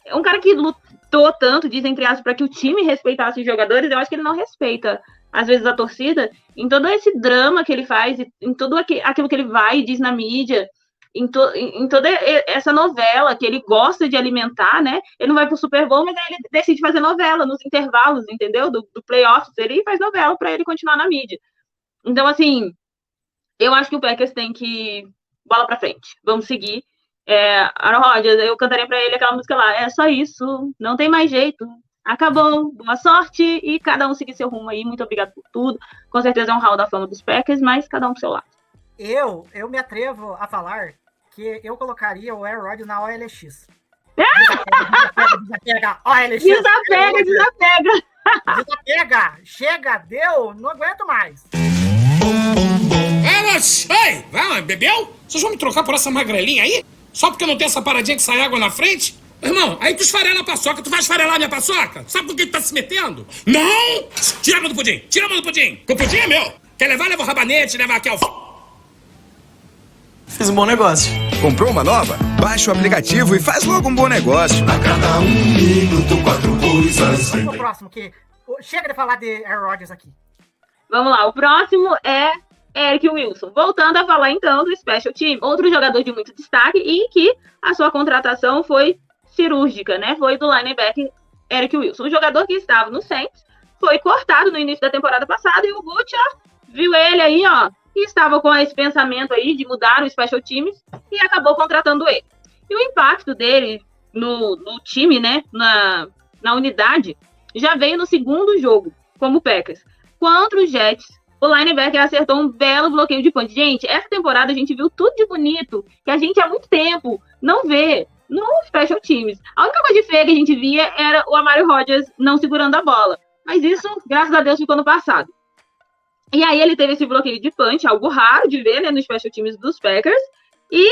É um cara que lutou tanto, diz entre aspas, para que o time respeitasse os jogadores. Eu acho que ele não respeita, às vezes, a torcida, em todo esse drama que ele faz, em tudo aquilo que ele vai e diz na mídia, em toda essa novela que ele gosta de alimentar, né? Ele não vai pro Super Bowl, mas aí ele decide fazer novela nos intervalos, entendeu? Do playoffs, ele faz novela para ele continuar na mídia. Então, assim, eu acho que o Packers tem que... Bola pra frente, vamos seguir. Aaron Rodgers, eu cantaria pra ele aquela música lá, é só isso, não tem mais jeito, acabou, boa sorte e cada um seguir seu rumo aí, muito obrigado por tudo, com certeza é um hall da fama dos Packers, mas cada um pro seu lado. Eu me atrevo a falar que eu colocaria o Aaron Rodgers na OLX. Desapega, OLX. Desapega, chega, deu, não aguento mais. Ei, vai, bebeu? Vocês vão me trocar por essa magrelinha aí? Só porque não tem essa paradinha que sai água na frente? Irmão, aí tu esfarela a paçoca, tu vai esfarelar minha paçoca? Sabe com quem tu tá se metendo? Não! Tira a mão do pudim, tira a mão do pudim! O pudim é meu! Quer levar, leva o rabanete, leva aqui ao... Fiz um bom negócio. Comprou uma nova? Baixa o aplicativo e faz logo um bom negócio. A cada 1 minuto, 4 coisas. Vamos pro próximo, que chega de falar de Aaron Rodgers aqui. Vamos lá, o próximo é Eric Wilson. Voltando a falar então do Special Team, outro jogador de muito destaque e que a sua contratação foi cirúrgica, né? Foi do linebacker Eric Wilson. Um jogador que estava no Saints, foi cortado no início da temporada passada e o Butcher viu ele aí, e estava com esse pensamento aí de mudar o Special Teams e acabou contratando ele. E o impacto dele no time, né? Na unidade, já veio no segundo jogo, como o Packers. Contra os Jets, o linebacker acertou um belo bloqueio de punch. Gente, essa temporada a gente viu tudo de bonito que a gente há muito tempo não vê no Special Teams. A única coisa de feia que a gente via era o Amari Rodgers não segurando a bola. Mas isso, graças a Deus, ficou no passado. E aí ele teve esse bloqueio de punch, algo raro de ver, né, no Special Teams dos Packers. E,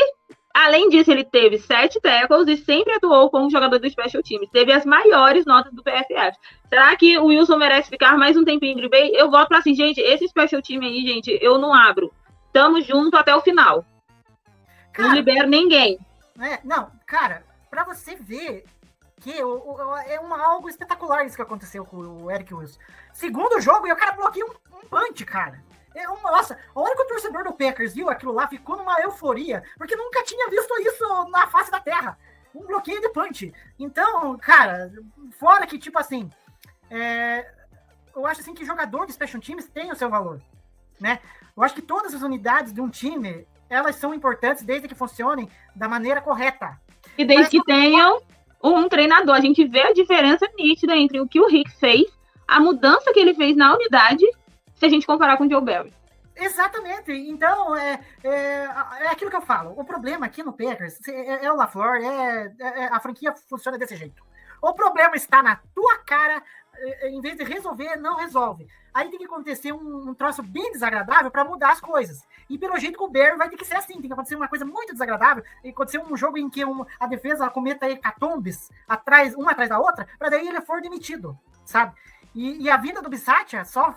além disso, ele teve 7 tackles e sempre atuou como jogador do Special Teams. Teve as maiores notas do PFF. Será que o Wilson merece ficar mais um tempinho em Green Bay? Eu voto pra assim, gente, esse Special Team aí, gente, eu não abro. Tamo junto até o final. Cara, não libero ninguém. Não, cara, pra você ver que é algo espetacular isso que aconteceu com o Eric Wilson. Segundo jogo, e o cara bloqueia um punch, cara. Nossa, a hora que o torcedor do Packers viu aquilo lá, ficou numa euforia, porque nunca tinha visto isso na face da terra. Um bloqueio de punch. Então, cara, fora que, tipo assim, eu acho assim que jogador de Special Teams tem o seu valor, né? Eu acho que todas as unidades de um time, elas são importantes desde que funcionem da maneira correta. E desde que tenham um treinador. A gente vê a diferença nítida entre o que o Rick fez, a mudança que ele fez na unidade, se a gente comparar com o Joe Barry. Exatamente. Então, é aquilo que eu falo. O problema aqui no Packers é o LaFleur, a franquia funciona desse jeito. O problema está na tua cara, em vez de resolver, não resolve. Aí tem que acontecer um troço bem desagradável para mudar as coisas. E pelo jeito com o Barry vai ter que ser assim, tem que acontecer uma coisa muito desagradável, e acontecer um jogo em que a defesa cometa hecatombes uma atrás da outra, para daí ele for demitido, sabe? E a vinda do Bisaccia só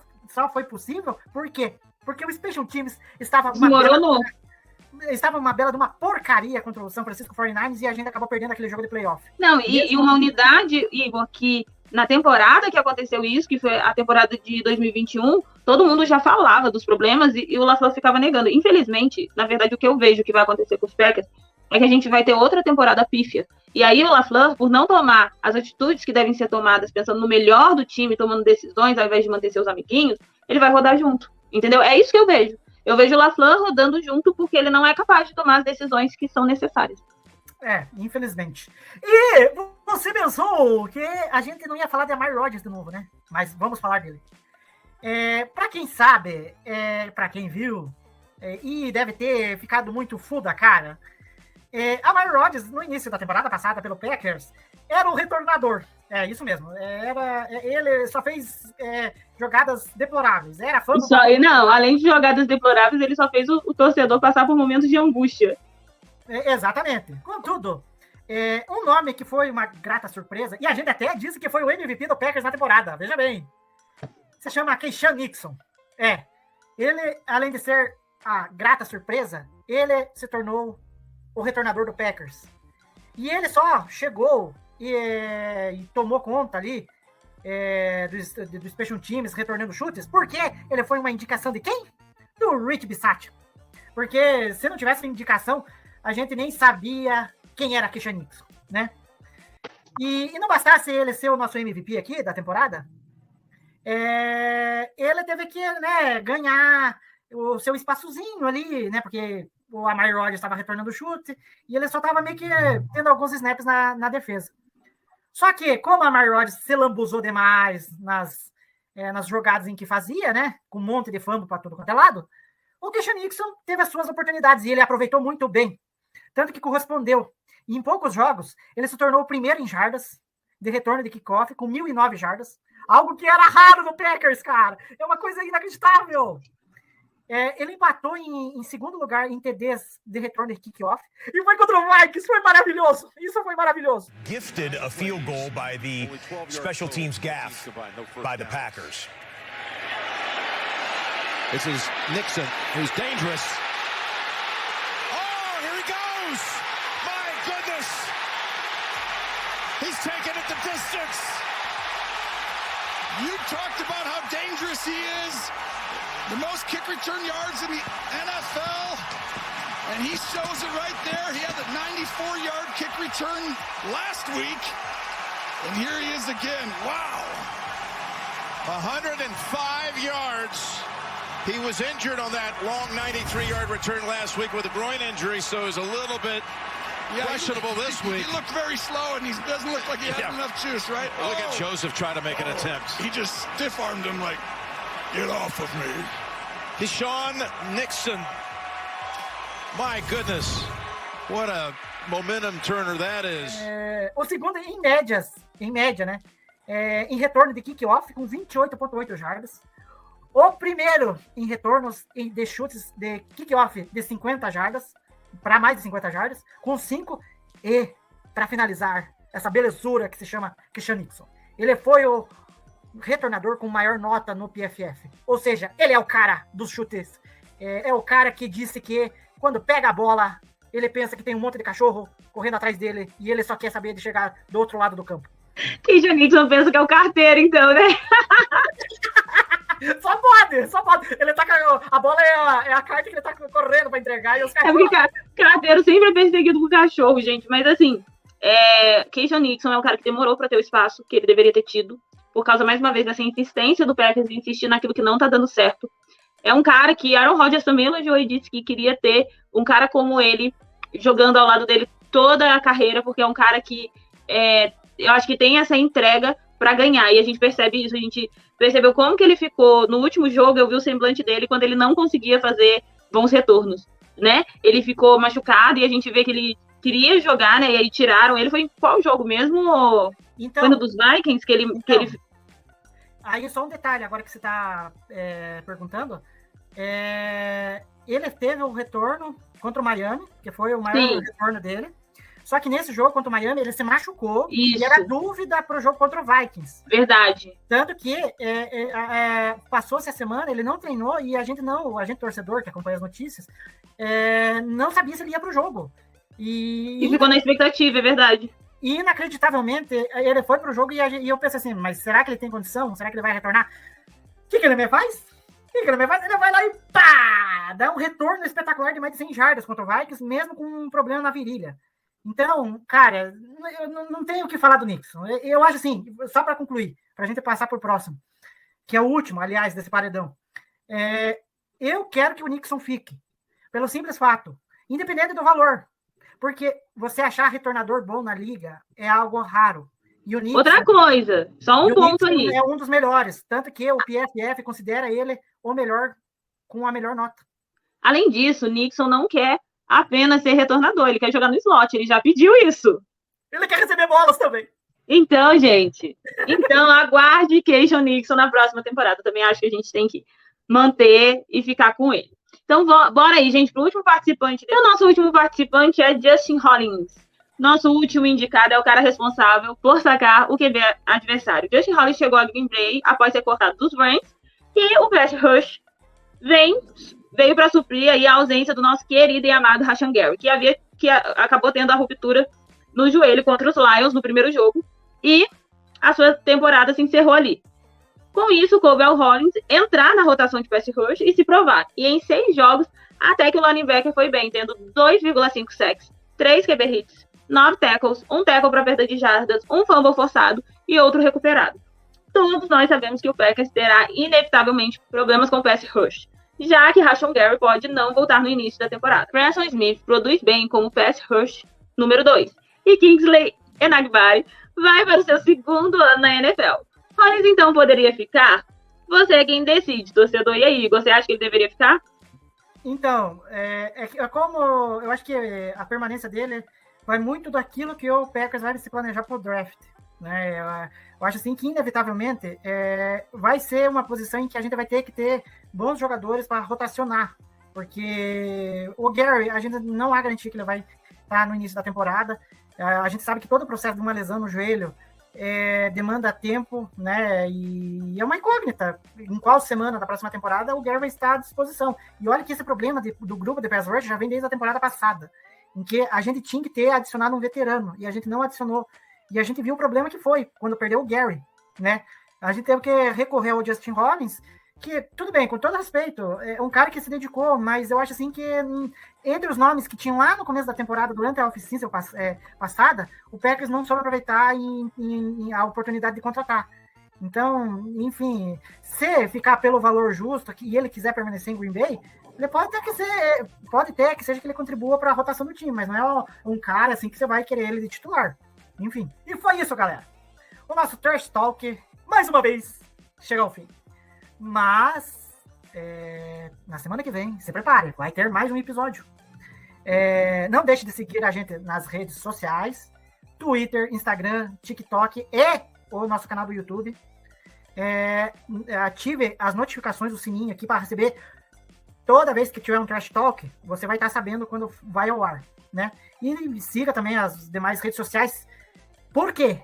foi possível, por quê? Porque o Special Teams estava uma bela de uma porcaria contra o San Francisco 49ers e a gente acabou perdendo aquele jogo de playoff. Não, e uma unidade, Igor, que na temporada que aconteceu isso, que foi a temporada de 2021, todo mundo já falava dos problemas e o LaFleur ficava negando. Infelizmente, na verdade, o que eu vejo que vai acontecer com os Packers é que a gente vai ter outra temporada pífia. E aí o LaFleur, por não tomar as atitudes que devem ser tomadas, pensando no melhor do time, tomando decisões, ao invés de manter seus amiguinhos, ele vai rodar junto. Entendeu? É isso que eu vejo. Eu vejo o LaFleur rodando junto porque ele não é capaz de tomar as decisões que são necessárias. Infelizmente. E você pensou que a gente não ia falar de Amari Rodgers de novo, né? Mas vamos falar dele. Para quem sabe, para quem viu, e deve ter ficado muito full da cara, Amari Rodgers, no início da temporada passada pelo Packers, era o retornador. É isso mesmo. Ele só fez jogadas deploráveis. Era fã do... Não, além de jogadas deploráveis, ele só fez o torcedor passar por momentos de angústia. Exatamente. Contudo, um nome que foi uma grata surpresa, e a gente até disse que foi o MVP do Packers na temporada, veja bem. Se chama Keisean Nixon. Ele, além de ser a grata surpresa, ele se tornou o retornador do Packers. E ele só chegou e tomou conta ali do Special Teams, retornando chutes, porque ele foi uma indicação de quem? Do Rich Bisaccia. Porque se não tivesse indicação, a gente nem sabia quem era Keisean Nixon, né? E não bastasse ele ser o nosso MVP aqui da temporada, ele teve que, né, ganhar o seu espaçozinho ali, né? Porque o Amari Rodgers estava retornando o chute e ele só estava meio que tendo alguns snaps na defesa. Só que, como a Amari Rodgers se lambuzou demais nas jogadas em que fazia, né? Com um monte de fumble para tudo quanto é lado, o Keisean Nixon teve as suas oportunidades e ele aproveitou muito bem. Tanto que correspondeu. E em poucos jogos, ele se tornou o primeiro em jardas de retorno de kickoff, com 1.009 jardas. Algo que era raro no Packers, cara. É uma coisa inacreditável. Ele empatou em segundo lugar em TDs de retorno de kickoff. E foi contra o Vikings. Foi maravilhoso. Isso foi maravilhoso. Gifted a field goal by the special teams gaff by the Packers. This is Nixon, who's dangerous. Oh, here he goes! My goodness! He's taking it the distance. You talked about how dangerous he is. The most kick return yards in the NFL. And he shows it right there. He had a 94-yard kick return last week. And here he is again. Wow. 105 yards. He was injured on that long 93-yard return last week with a groin injury, so it was a little bit questionable this week. He looked very slow, and he doesn't look like he has enough juice, right? Well, look at Joseph trying to make an attempt. He just stiff-armed him like, get off of me. Keisean Nixon. My goodness. What a momentum turner that is. O segundo em média, né? Em retorno de kickoff, com 28,8 jardas. O primeiro em retornos de chutes de kickoff de 50 jardas, para mais de 50 jardas, com 5. E, para finalizar, essa belezura que se chama Keisean Nixon. Ele foi o retornador com maior nota no PFF. Ou seja, ele é o cara dos chutes. É o cara que disse que quando pega a bola, ele pensa que tem um monte de cachorro correndo atrás dele e ele só quer saber de chegar do outro lado do campo. Keisean Nixon pensa que é o carteiro, então, né? Só pode. Ele tá a bola é a carta que ele tá correndo pra entregar e os cachorros... porque carteiro sempre é perseguido por cachorro, gente. Mas assim, Keisean Nixon é um cara que demorou pra ter o espaço que ele deveria ter tido. por causa, mais uma vez, dessa insistência do Packers de insistir naquilo que não tá dando certo. É um cara que Aaron Rodgers também elogiou e disse que queria ter um cara como ele jogando ao lado dele toda a carreira, porque é um cara que eu acho que tem essa entrega para ganhar, e a gente percebe isso, a gente percebeu como que ele ficou no último jogo, eu vi o semblante dele quando ele não conseguia fazer bons retornos, né? Ele ficou machucado e a gente vê que ele queria jogar, né? E aí tiraram ele. Foi em qual jogo mesmo? Então, foi no dos Vikings que ele... Aí só um detalhe, agora que você está perguntando. Ele teve um retorno contra o Miami, que foi o maior retorno dele. Só que nesse jogo contra o Miami, ele se machucou. Isso. E era dúvida para o jogo contra o Vikings. Verdade. Tanto que passou-se a semana, ele não treinou e a gente torcedor que acompanha as notícias, não sabia se ele ia para o jogo. E ficou na expectativa, é verdade. E inacreditavelmente, ele foi para o jogo e eu pensei assim, mas será que ele tem condição? Será que ele vai retornar? O que ele me faz? Ele vai lá e pá! Dá um retorno espetacular de mais de 100 jardas contra o Vikings, mesmo com um problema na virilha. Então, cara, eu não tenho o que falar do Nixon. Eu acho assim, só para concluir, para a gente passar para o próximo, que é o último, aliás, desse paredão. Eu quero que o Nixon fique, pelo simples fato, independente do valor, porque você achar retornador bom na liga é algo raro. E o Nixon, outra coisa, só um ponto aí. É um dos melhores, tanto que o PFF considera ele o melhor, com a melhor nota. Além disso, o Nixon não quer apenas ser retornador, ele quer jogar no slot, ele já pediu isso. Ele quer receber bolas também. Então, gente, aguarde Keion Nixon na próxima temporada. Também acho que a gente tem que manter e ficar com ele. Então, bora aí, gente, para o último participante. O nosso último participante é Justin Hollins. Nosso último indicado é o cara responsável por sacar o QB adversário. Justin Hollins chegou a Green Bay após ser cortado dos Rams, e o pass rush veio para suprir aí a ausência do nosso querido e amado Rashan Gary, que acabou tendo a ruptura no joelho contra os Lions no primeiro jogo, e a sua temporada se encerrou ali. Com isso, coube ao Hollins entrar na rotação de pass rush e se provar. E em 6 jogos, até que o linebacker foi bem, tendo 2,5 sacks, 3 QB hits, 9 tackles, 1 tackle para perda de jardas, 1 fumble forçado e outro recuperado. Todos nós sabemos que o Packers terá inevitavelmente problemas com o pass rush, já que Rashan Gary pode não voltar no início da temporada. Preston Smith produz bem como pass rush número 2, e Kingsley Enagbare vai para o seu segundo ano na NFL. Hollins então poderia ficar? Você é quem decide, torcedor. E aí, você acha que ele deveria ficar? Então, como eu acho que a permanência dele vai muito daquilo que o Packers vai se planejar para o draft. Né? Eu acho assim que, inevitavelmente, vai ser uma posição em que a gente vai ter que ter bons jogadores para rotacionar. Porque o Gary, a gente não há garantia que ele vai estar no início da temporada. A gente sabe que todo o processo de uma lesão no joelho demanda tempo, né? E é uma incógnita. Em qual semana da próxima temporada o Gary vai estar à disposição. E olha que esse problema do grupo de pass rush já vem desde a temporada passada, em que a gente tinha que ter adicionado um veterano, e a gente não adicionou. E a gente viu o problema que foi quando perdeu o Gary, né? A gente teve que recorrer ao Justin Hollins, que, tudo bem, com todo respeito, é um cara que se dedicou, mas eu acho assim que entre os nomes que tinham lá no começo da temporada, durante a off-season passada, o Packers não soube aproveitar a oportunidade de contratar. Então, enfim, se ficar pelo valor justo e ele quiser permanecer em Green Bay, ele pode ter que seja que ele contribua para a rotação do time, mas não é um cara assim que você vai querer ele de titular. Enfim, e foi isso, galera. O nosso Trash Talk, mais uma vez, chega ao fim. Mas, na semana que vem, se prepare, vai ter mais um episódio. Não deixe de seguir a gente nas redes sociais, Twitter, Instagram, TikTok e o nosso canal do YouTube. Ative as notificações do sininho aqui para receber toda vez que tiver um Trash Talk, você vai estar sabendo quando vai ao ar, né? E siga também as demais redes sociais. Por quê?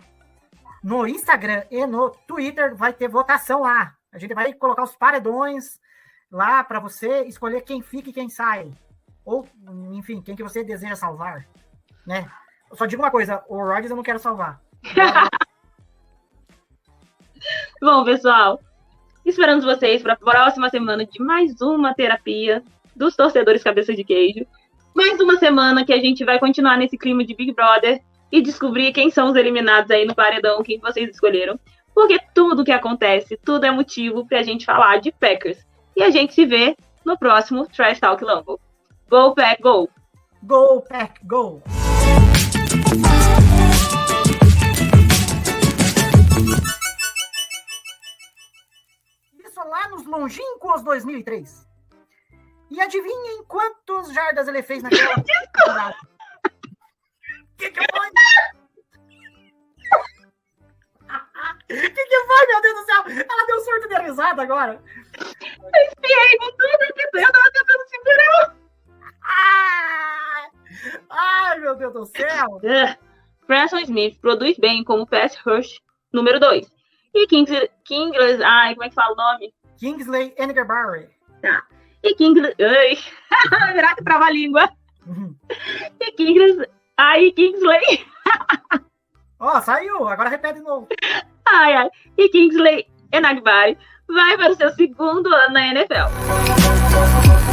No Instagram e no Twitter vai ter votação lá. A gente vai colocar os paredões lá para você escolher quem fica e quem sai. Ou, enfim, quem que você deseja salvar, né? Eu só digo uma coisa, o Rodgers eu não quero salvar. Bom, pessoal, esperamos vocês para a próxima semana de mais uma terapia dos torcedores cabeça de queijo. Mais uma semana que a gente vai continuar nesse clima de Big Brother e descobrir quem são os eliminados aí no paredão, quem vocês escolheram. porque tudo que acontece, tudo é motivo pra gente falar de Packers. E a gente se vê no próximo Trash Talk Lambo. Go, Pack, go! Go, Pack, go! Isso lá nos longínquos 2003. E adivinhem quantos jardas ele fez naquela temporada? Que foi? Que foi, meu Deus do céu? Ela deu surto de risada agora. Eu espiei com tudo que eu tava tentando segurar. Ai, meu Deus do céu. Preston Smith produz bem como pass rush número 2. E Kingsley, ai, como é que fala o nome? Kingsley Enagbare. Tá. E Kingsley, ai, virar que trava a língua. E Kingsley, Ó, saiu, agora repete de novo. Ai. E Kingsley Enagbare vai para o seu segundo ano na NFL.